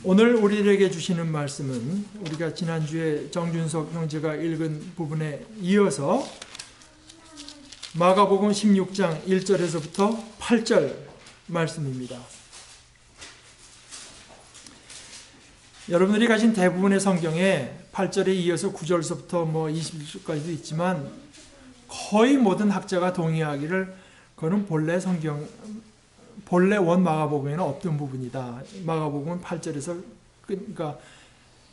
오늘 우리에게 주시는 말씀은 우리가 지난주에 정준석 형제가 읽은 부분에 이어서 마가복음 16장 1절에서부터 8절 말씀입니다. 여러분들이 가진 대부분의 성경에 8절에 이어서 9절서부터 20절까지도 있지만 거의 모든 학자가 동의하기를 그거는 본래 원 마가복음에는 없던 부분이다. 마가복음은 8절에서 그러니까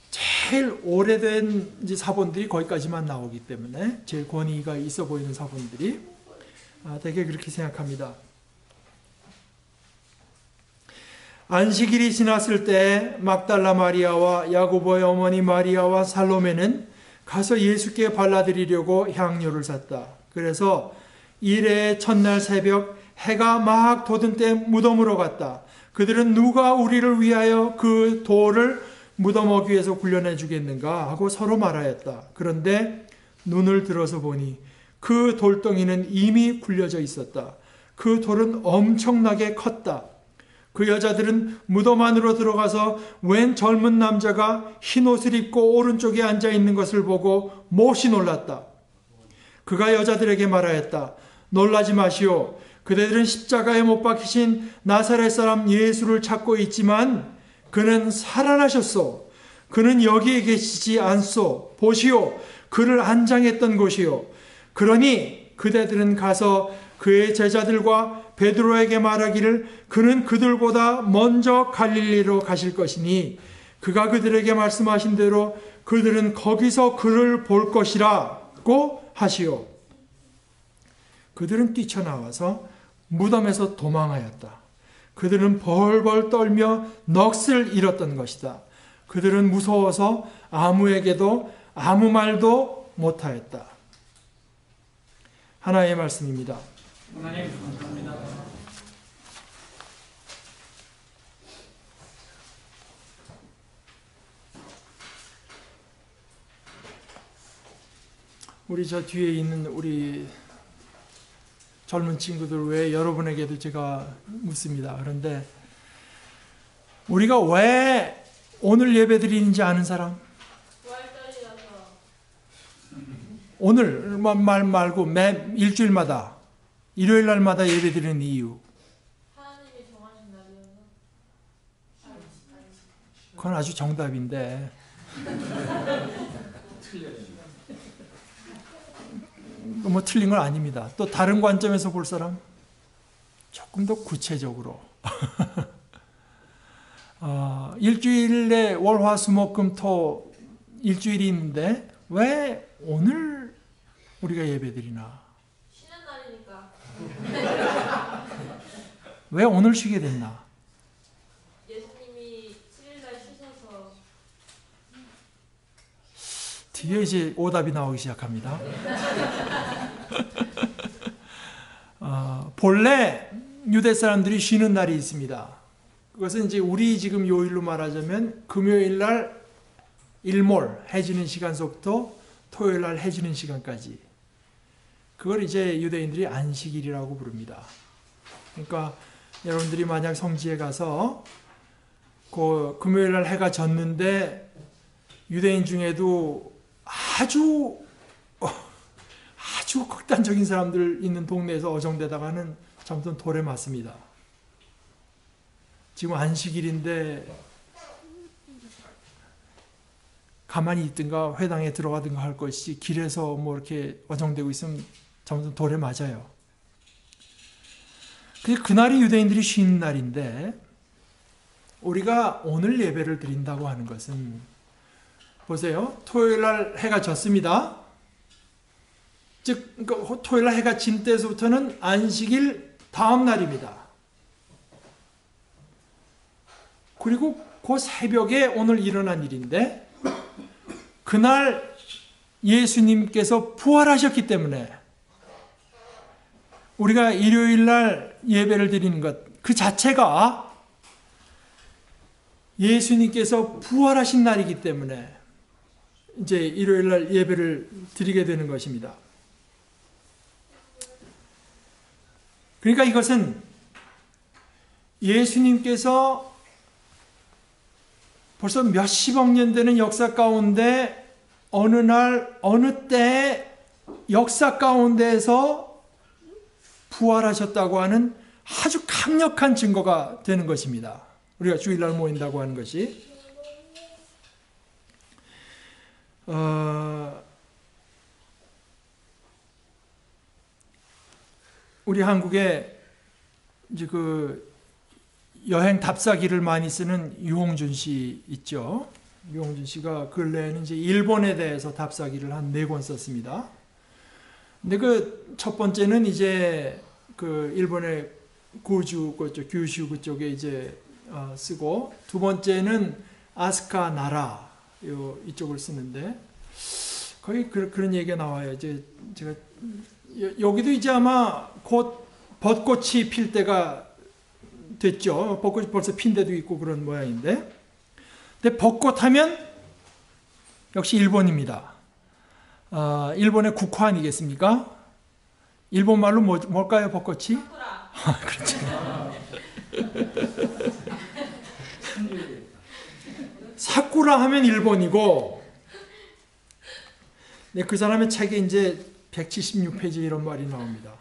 제일 오래된 사본들이 거기까지만 나오기 때문에 제일 권위가 있어 보이는 사본들이 되게 그렇게 생각합니다. 안식일이 지났을 때 막달라 마리아와 야고보의 어머니 마리아와 살로메는 가서 예수께 발라드리려고 향료를 샀다. 그래서 일의 첫날 새벽 해가 막 돋은 때 무덤으로 갔다. 그들은 누가 우리를 위하여 그 돌을 무덤 어귀에서 굴려내 주겠는가 하고 서로 말하였다. 그런데 눈을 들어서 보니 그 돌덩이는 이미 굴려져 있었다. 그 돌은 엄청나게 컸다. 그 여자들은 무덤 안으로 들어가서 웬 젊은 남자가 흰 옷을 입고 오른쪽에 앉아 있는 것을 보고 몹시 놀랐다. 그가 여자들에게 말하였다. 놀라지 마시오. 그대들은 십자가에 못 박히신 나사렛 사람 예수를 찾고 있지만 그는 살아나셨소. 그는 여기에 계시지 않소. 보시오. 그를 안장했던 곳이요. 그러니 그대들은 가서 그의 제자들과 베드로에게 말하기를 그는 그들보다 먼저 갈릴리로 가실 것이니 그가 그들에게 말씀하신 대로 그들은 거기서 그를 볼 것이라고 하시오. 그들은 뛰쳐나와서 무덤에서 도망하였다. 그들은 벌벌 떨며 넋을 잃었던 것이다. 그들은 무서워서 아무에게도 아무 말도 못하였다. 하나의 말씀입니다. 하나님 감사합니다. 우리 저 뒤에 있는 우리 젊은 친구들 외에 여러분에게도 제가 묻습니다. 그런데 우리가 왜 오늘 예배 드리는지 아는 사람? 오늘 말 말고 매 일주일마다 일요일 날마다 예배 드리는 이유. 하나님이 정하신 날이어서. 그건 아주 정답인데. 뭐 틀린 건 아닙니다. 또 다른 관점에서 볼 사람? 조금 더 구체적으로. 일주일에 월, 화, 수, 목, 금, 토 일주일이 있는데 왜 오늘 우리가 예배드리나? 쉬는 날이니까. 왜 오늘 쉬게 됐나? 예수님이 7일날 쉬셔서. 뒤에 이제 오답이 나오기 시작합니다. 본래 유대 사람들이 쉬는 날이 있습니다. 그것은 이제 우리 지금 요일로 말하자면 금요일 날 일몰 해 지는 시간서부터 토요일 날 해 지는 시간까지. 그걸 이제 유대인들이 안식일이라고 부릅니다. 그러니까 여러분들이 만약 성지에 가서 그 금요일 날 해가 졌는데 유대인 중에도 아주 극단적인 사람들 있는 동네에서 어정되다가는 잘못하면 돌에 맞습니다. 지금 안식일인데 가만히 있든가 회당에 들어가든가 할 것이 길에서 뭐 이렇게 어정되고 있으면 잘못하면 돌에 맞아요. 그날이 유대인들이 쉬는 날인데 우리가 오늘 예배를 드린다고 하는 것은 보세요. 토요일 날 해가 졌습니다. 즉 그러니까 토요일 날 해가 진 때서부터는 안식일 다음 날입니다. 그리고 그 새벽에 오늘 일어난 일인데 그날 예수님께서 부활하셨기 때문에 우리가 일요일 날 예배를 드리는 것 그 자체가 예수님께서 부활하신 날이기 때문에 이제 일요일 날 예배를 드리게 되는 것입니다. 그러니까 이것은 예수님께서 벌써 몇십억 년 되는 역사 가운데 어느 날 어느 때에 역사 가운데에서 부활하셨다고 하는 아주 강력한 증거가 되는 것입니다. 우리가 주일날 모인다고 하는 것이. 우리 한국에 이제 그 여행 답사기를 많이 쓰는 유홍준 씨 있죠. 유홍준 씨가 근래에는 이제 일본에 대해서 답사기를 한 4권 썼습니다. 근데 그 첫 번째는 이제 그 일본의 구주 그쪽 규슈 그쪽에 이제 쓰고, 두 번째는 아스카 나라 이쪽을 쓰는데 거기 그런 얘기가 나와요. 이제 제가 여기도 이제 아마 곧 벚꽃이 필 때가 됐죠. 벚꽃이 벌써 핀 데도 있고 그런 모양인데, 근데 벚꽃 하면 역시 일본입니다. 일본의 국화 아니겠습니까? 일본 말로 뭘까요, 벚꽃이? 사쿠라. 그렇죠. 사쿠라 하면 일본이고, 네, 그 사람의 책에 이제 176페이지 이런 말이 나옵니다.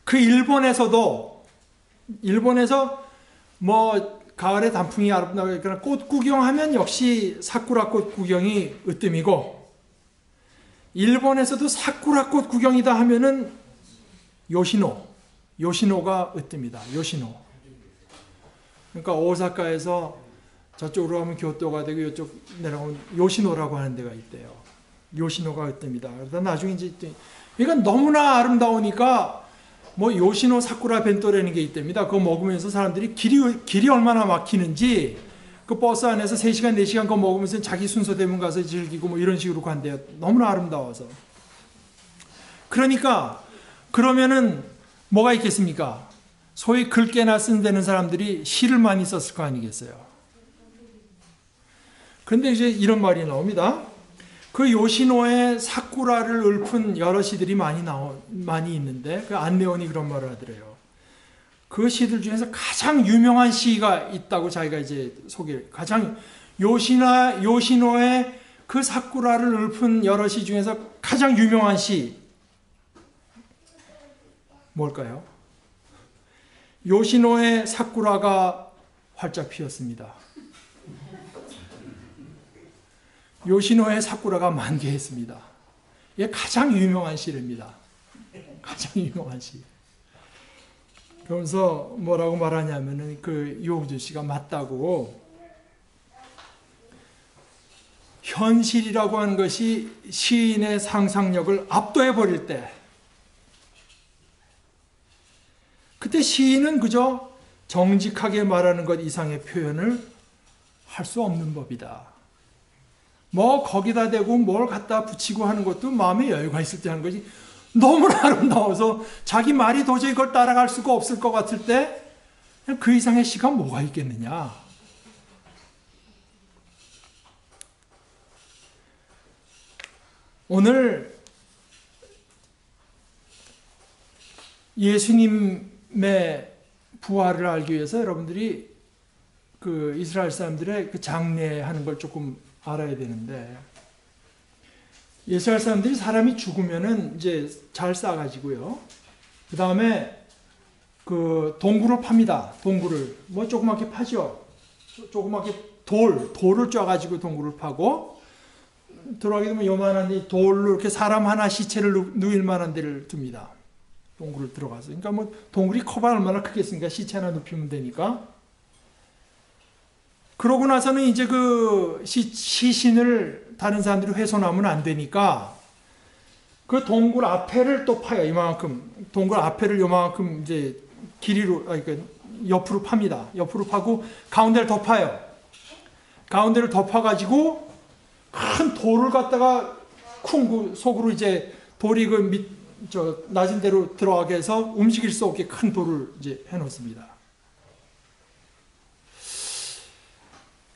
그 일본에서 뭐 가을에 단풍이 아름다워, 그러나 꽃 구경하면 역시 사쿠라 꽃 구경이 으뜸이고, 일본에서도 사쿠라 꽃 구경이다 하면은 요시노가 으뜸이다. 요시노. 그러니까 오사카에서 저쪽으로 가면 교토가 되고 이쪽 내려가면 요시노라고 하는 데가 있대요. 요시노가 으뜸이다. 그러다 나중에 이제 그러니까 너무나 아름다우니까 뭐 요시노 사쿠라 벤토라는 게 있답니다. 그거 먹으면서 사람들이 길이 얼마나 막히는지 그 버스 안에서 3시간 4시간 그거 먹으면서 자기 순서되면 가서 즐기고 뭐 이런 식으로 간대요. 너무나 아름다워서. 그러니까 그러면은 뭐가 있겠습니까? 소위 글깨나 쓴다는 사람들이 시를 많이 썼을 거 아니겠어요. 그런데 이제 이런 말이 나옵니다. 그 요시노에 사쿠라를 읊은 여러 시들이 많이 있는데 그 안내원이 그런 말을 하더래요. 그 시들 중에서 가장 유명한 시가 있다고 자기가 이제 가장 요시노의 그 사쿠라를 읊은 여러 시 중에서 가장 유명한 시 뭘까요? 요시노의 사쿠라가 활짝 피었습니다. 요시노의 사쿠라가 만개했습니다. 이게 가장 유명한 시입니다. 가장 유명한 시. 그러면서 뭐라고 말하냐면은 그 유홍준 씨가 맞다고, 현실이라고 하는 것이 시인의 상상력을 압도해 버릴 때, 그때 시인은 그저 정직하게 말하는 것 이상의 표현을 할 수 없는 법이다. 뭐 거기다 대고 뭘 갖다 붙이고 하는 것도 마음에 여유가 있을 때 하는 거지, 너무나 아름다워서 자기 말이 도저히 그걸 따라갈 수가 없을 것 같을 때 그 이상의 시가 뭐가 있겠느냐. 오늘 예수님의 부활을 알기 위해서 여러분들이 그 이스라엘 사람들의 그 장례하는 걸 조금 알아야 되는데, 이스라엘 사람들이 사람이 죽으면은 이제 잘 싸가지고요. 그 다음에 그 동굴을 팝니다. 동굴을 뭐 조그맣게 파죠. 조그맣게 돌을 쪄가지고 동굴을 파고, 들어가게 되면 요만한 이 돌로 이렇게 사람 하나 시체를 누일 만한 데를 둡니다. 동굴을 들어가서. 그러니까 뭐 동굴이 커봐 얼마나 크겠습니까? 시체 하나 눕히면 되니까. 그러고 나서는 이제 그 시신을 다른 사람들이 훼손하면 안 되니까 그 동굴 앞에를 또 파요. 이만큼. 동굴 앞에를 요만큼 이제 길이로, 그러니까 옆으로 팝니다. 옆으로 파고 가운데를 덮어요. 가운데를 덮어가지고 큰 돌을 갖다가 쿵 속으로 이제 돌이 그 낮은 데로 들어가게 해서 움직일 수 없게 큰 돌을 이제 해놓습니다.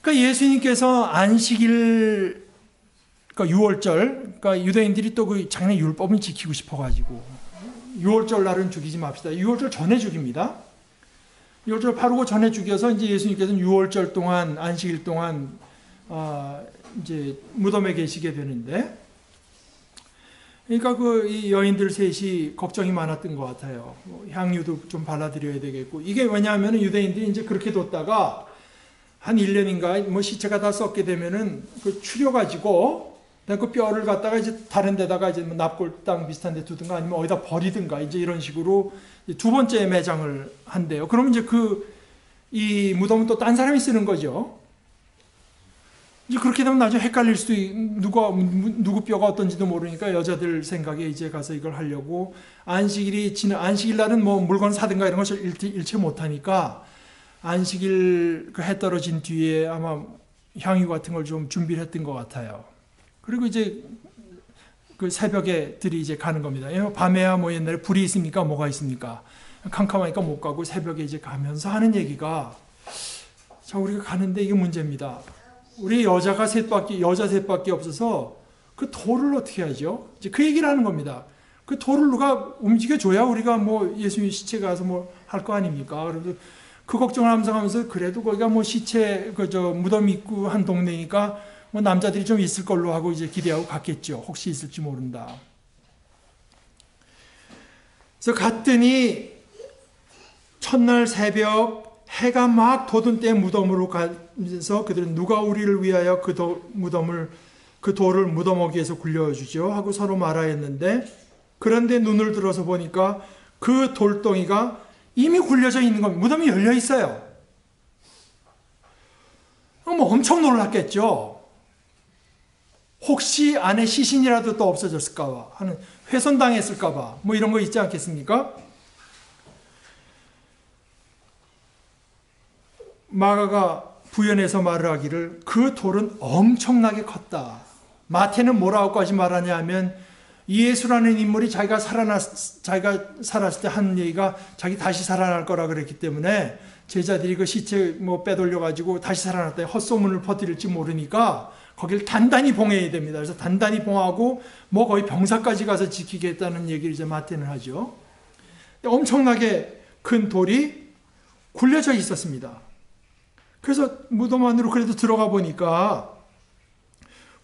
그러니까 예수님께서 안식일, 그러니까 6월절, 그러니까 유대인들이 또 그 작년 율법을 지키고 싶어가지고 6월절 날은 죽이지 맙시다. 6월절 전에 죽입니다. 6월절 바로 그 전에 죽여서 이제 예수님께서는 6월절 동안, 안식일 동안 이제 무덤에 계시게 되는데, 그러니까 이 여인들 셋이 걱정이 많았던 것 같아요. 향유도 좀 발라드려야 되겠고, 이게 왜냐하면 유대인들이 이제 그렇게 뒀다가 한 1년인가 뭐 시체가 다 썩게 되면은 그 추려가지고 그 뼈를 갖다가 이제 다른 데다가 이제 뭐 납골당 비슷한 데 두든가 아니면 어디다 버리든가 이제 이런 식으로 두 번째 매장을 한대요. 그러면 이제 이 무덤은 또 딴 사람이 쓰는 거죠. 이제 그렇게 되면 나중에 헷갈릴 수도 누구 뼈가 어떤지도 모르니까 여자들 생각에 이제 가서 이걸 하려고 안식일 날은 뭐 물건 사든가 이런 것을 일체 못하니까 안식일 해 떨어진 뒤에 아마 향유 같은 걸 좀 준비를 했던 것 같아요. 그리고 이제 그 새벽에 들이 이제 가는 겁니다. 밤에야 뭐 옛날에 불이 있습니까? 뭐가 있습니까? 캄캄하니까 못 가고 새벽에 이제 가면서 하는 얘기가, 자, 우리가 가는데 이게 문제입니다. 우리 여자 셋밖에 없어서 그 돌을 어떻게 하죠? 이제 그 얘기를 하는 겁니다. 그 돌을 누가 움직여줘야 우리가 뭐 예수님 시체 가서 뭐 할 거 아닙니까? 그래서 그 걱정을 하면서 그래도 거기가 뭐 시체 무덤 있고 한 동네니까 뭐 남자들이 좀 있을 걸로 하고 이제 기대하고 갔겠죠. 혹시 있을지 모른다. 그래서 갔더니 첫날 새벽 해가 막 돋은 때 무덤으로 가면서 그들은 누가 우리를 위하여 그 돌을 무덤어기에서 굴려주죠 하고 서로 말하였는데, 그런데 눈을 들어서 보니까 그 돌덩이가 이미 굴려져 있는 겁니다. 무덤이 열려 있어요. 뭐 엄청 놀랐겠죠. 혹시 안에 시신이라도 또 없어졌을까봐 하는, 훼손당했을까봐 뭐 이런 거 있지 않겠습니까? 마가가 부연해서 말을 하기를 그 돌은 엄청나게 컸다. 마태는 뭐라고까지 말하냐 하면 예수라는 인물이 자기가 살았을 때 한 얘기가 자기 다시 살아날 거라 그랬기 때문에 제자들이 그 시체 뭐 빼돌려가지고 다시 살아났다 헛소문을 퍼뜨릴지 모르니까 거기를 단단히 봉해야 됩니다. 그래서 단단히 봉하고 뭐 거의 병사까지 가서 지키겠다는 얘기를 이제 마태는 하죠. 엄청나게 큰 돌이 굴려져 있었습니다. 그래서 무덤 안으로 그래도 들어가 보니까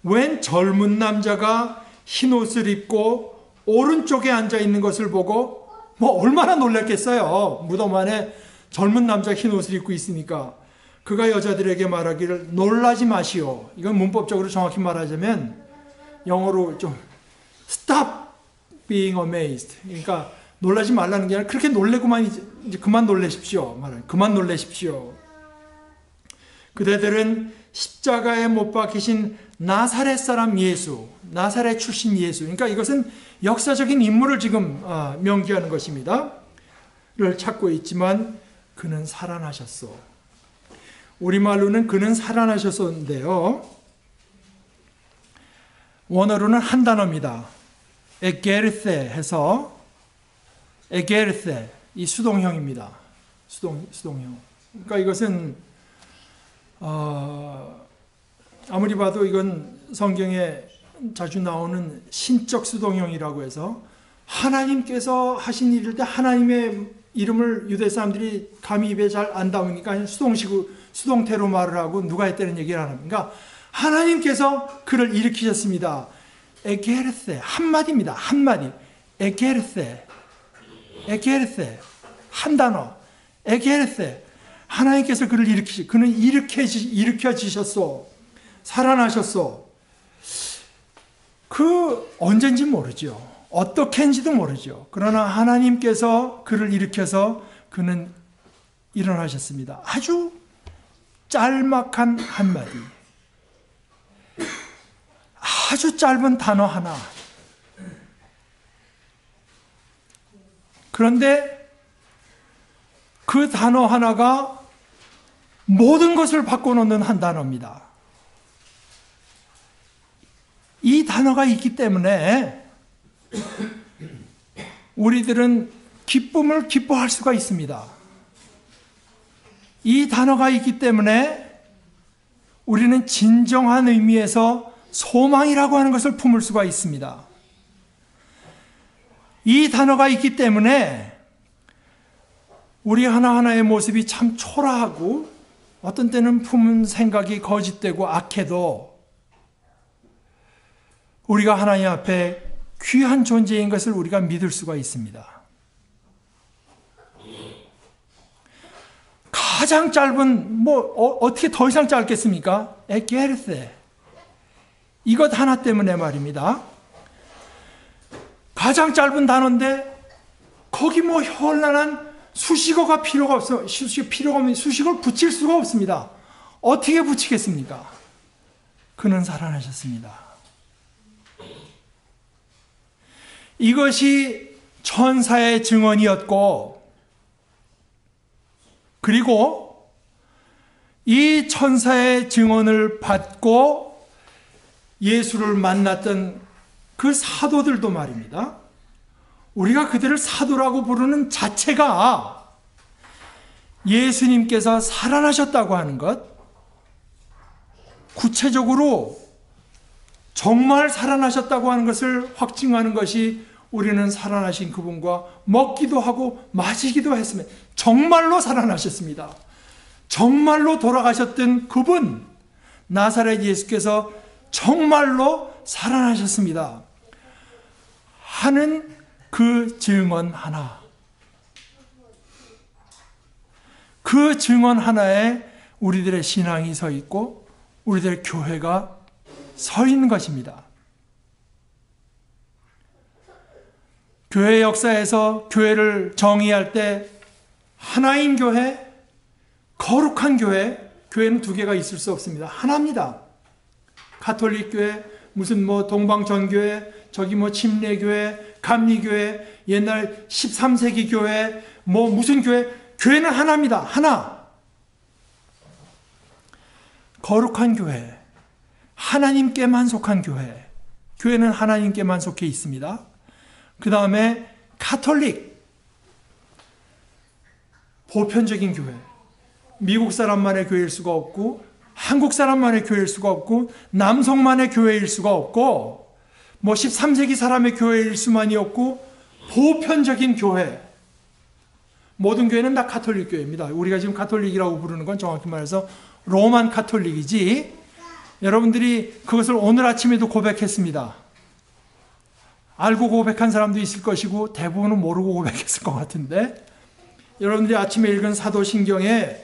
웬 젊은 남자가 흰 옷을 입고 오른쪽에 앉아 있는 것을 보고 뭐 얼마나 놀랐겠어요. 무덤 안에 젊은 남자 흰 옷을 입고 있으니까. 그가 여자들에게 말하기를 놀라지 마시오. 이건 문법적으로 정확히 말하자면 영어로 좀 stop being amazed. 그러니까 놀라지 말라는 게 아니라 그렇게 놀래고만 이제 그만 놀라십시오. 그만 놀라십시오. 그대들은 십자가에 못 박히신 나사렛 사람 예수, 나사렛 출신 예수. 그러니까 이것은 역사적인 인물을 지금 명기하는 것입니다. 를 찾고 있지만 그는 살아나셨소. 우리말로는 그는 살아나셨었는데요. 원어로는 한 단어입니다. 에게르세 해서 에게르세, 이 수동형입니다. 수동형. 그러니까 이것은 아무리 봐도 이건 성경에 자주 나오는 신적 수동형이라고 해서 하나님께서 하신 일일 때 하나님의 이름을 유대 사람들이 감히 입에 잘 안 담으니까 수동태로 말을 하고 누가 했다는 얘기를 안 합니다. 그러니까 하나님께서 그를 일으키셨습니다. 에게르세, 한마디입니다. 한마디. 에게르세, 한 단어. 에게르세. 하나님께서 그를 그는 일으켜지셨소. 살아나셨소. 언젠지 모르죠. 어떻게인지도 모르죠. 그러나 하나님께서 그를 일으켜서 그는 일어나셨습니다. 아주 짤막한 한마디. 아주 짧은 단어 하나. 그런데 그 단어 하나가 모든 것을 바꿔놓는 한 단어입니다. 이 단어가 있기 때문에 우리들은 기쁨을 기뻐할 수가 있습니다. 이 단어가 있기 때문에 우리는 진정한 의미에서 소망이라고 하는 것을 품을 수가 있습니다. 이 단어가 있기 때문에 우리 하나하나의 모습이 참 초라하고 어떤 때는 품은 생각이 거짓되고 악해도 우리가 하나님 앞에 귀한 존재인 것을 우리가 믿을 수가 있습니다. 가장 짧은 어떻게 더 이상 짧겠습니까? 에게르세. 이것 하나 때문에 말입니다. 가장 짧은 단어인데 거기 현란한 수식어가 필요가 없어. 필요가 없는 수식어를 붙일 수가 없습니다. 어떻게 붙이겠습니까? 그는 살아나셨습니다. 이것이 천사의 증언이었고, 그리고 이 천사의 증언을 받고 예수를 만났던 그 사도들도 말입니다. 우리가 그들을 사도라고 부르는 자체가 예수님께서 살아나셨다고 하는 것, 구체적으로 정말 살아나셨다고 하는 것을 확증하는 것이 우리는 살아나신 그분과 먹기도 하고 마시기도 했으면 정말로 살아나셨습니다. 정말로 돌아가셨던 그분, 나사렛 예수께서 정말로 살아나셨습니다 하는 그 증언 하나, 그 증언 하나에 우리들의 신앙이 서 있고 우리들의 교회가 서 있는 것입니다. 교회 역사에서 교회를 정의할 때 하나인 교회, 거룩한 교회, 교회는 두 개가 있을 수 없습니다. 하나입니다. 가톨릭 교회, 무슨 동방전교회, 저기 침례교회, 감리교회, 옛날 13세기 교회, 무슨 교회, 교회는 하나입니다. 하나. 거룩한 교회, 하나님께만 속한 교회, 교회는 하나님께만 속해 있습니다. 그 다음에 가톨릭, 보편적인 교회, 미국 사람만의 교회일 수가 없고 한국 사람만의 교회일 수가 없고 남성만의 교회일 수가 없고 13세기 사람의 교회일 수만이 없고 보편적인 교회, 모든 교회는 다 가톨릭 교회입니다. 우리가 지금 가톨릭이라고 부르는 건 정확히 말해서 로만 가톨릭이지, 여러분들이 그것을 오늘 아침에도 고백했습니다. 알고 고백한 사람도 있을 것이고 대부분은 모르고 고백했을 것 같은데, 여러분들이 아침에 읽은 사도신경에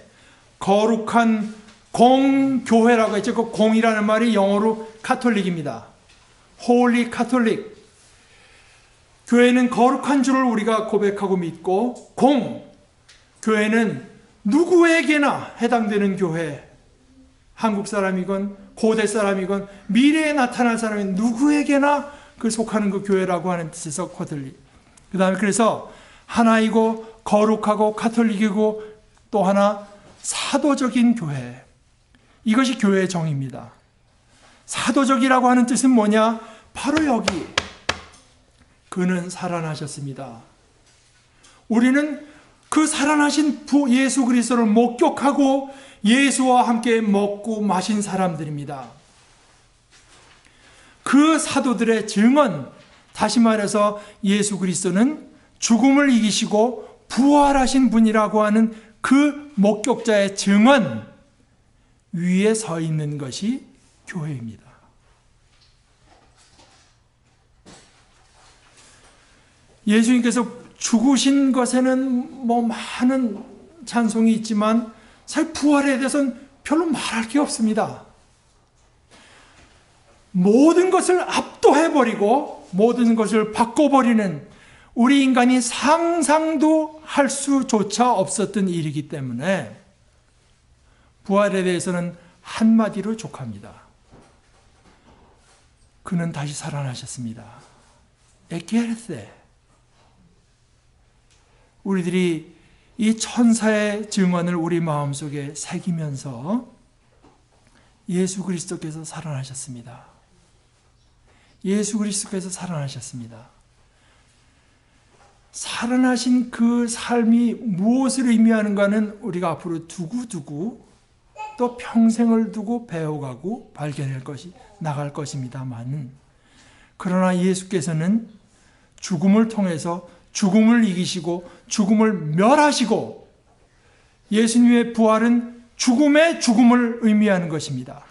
거룩한 공교회라고 했죠. 그 공이라는 말이 영어로 카톨릭입니다. Holy Catholic. 교회는 거룩한 줄을 우리가 고백하고 믿고, 교회는 누구에게나 해당되는 교회, 한국 사람이건 고대 사람이건 미래에 나타날 사람이 누구에게나 그 속하는 그 교회라고 하는 뜻에서 카톨릭. 그 다음에 그래서 하나이고 거룩하고 카톨릭이고 또 하나 사도적인 교회. 이것이 교회의 정의입니다. 사도적이라고 하는 뜻은 뭐냐? 바로 여기. 그는 살아나셨습니다. 우리는 그 살아나신 예수 그리스도를 목격하고 예수와 함께 먹고 마신 사람들입니다. 그 사도들의 증언, 다시 말해서 예수 그리스도는 죽음을 이기시고 부활하신 분이라고 하는 그 목격자의 증언 위에 서 있는 것이 교회입니다. 예수님께서 죽으신 것에는 많은 찬송이 있지만 사실 부활에 대해서는 별로 말할 게 없습니다. 모든 것을 압도해버리고 모든 것을 바꿔버리는 우리 인간이 상상도 할 수조차 없었던 일이기 때문에 부활에 대해서는 한마디로 족합니다. 그는 다시 살아나셨습니다. 에게르세. 우리들이 이 천사의 증언을 우리 마음속에 새기면서 예수 그리스도께서 살아나셨습니다. 예수 그리스도께서 살아나셨습니다. 살아나신 그 삶이 무엇을 의미하는가는 우리가 앞으로 두고두고 또 평생을 두고 배워가고 발견할 것이 나갈 것입니다만, 그러나 예수께서는 죽음을 통해서 죽음을 이기시고 죽음을 멸하시고, 예수님의 부활은 죽음의 죽음을 의미하는 것입니다.